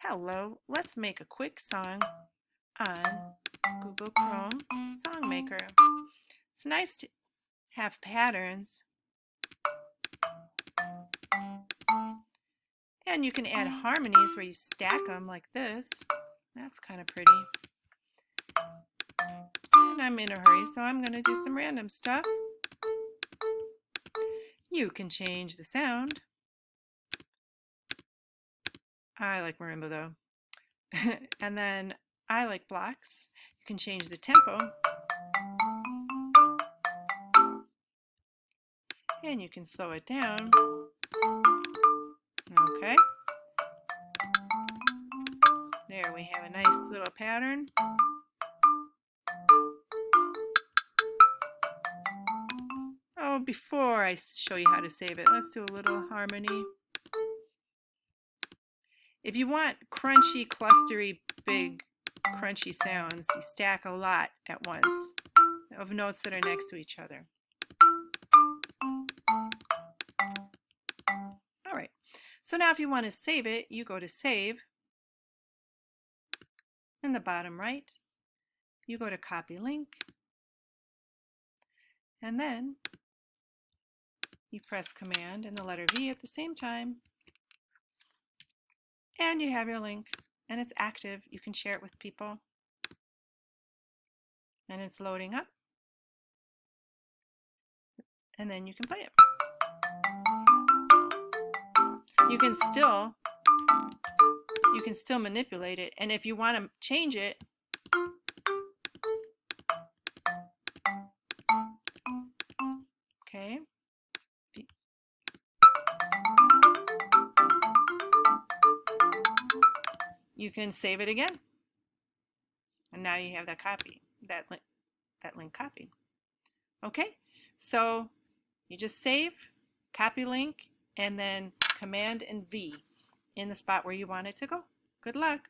Hello, let's make a quick song on Google Chrome Songmaker. It's nice to have patterns, and you can add harmonies where you stack them like this. That's kind of pretty. And I'm in a hurry, so I'm going to do some random stuff. You can change the sound. I like marimba though. And then I like blocks. You can change the tempo. And you can slow it down. Okay. There we have a nice little pattern. Oh, before I show you how to save it, let's do a little harmony. If you want crunchy, clustery, big, crunchy sounds, you stack a lot at once of notes that are next to each other. All right, so now if you want to save it, you go to Save. In the bottom right, you go to Copy Link, and then you press Command and the letter V at the same time, and you have your link, and it's active. You can share it with people, and it's loading up, and then you can play it. You can still manipulate it, and if you want to change it, okay, you can save it again, and now you have that link copied. Okay, so you just save, copy link, and then Command and V in the spot where you want it to go. Good luck.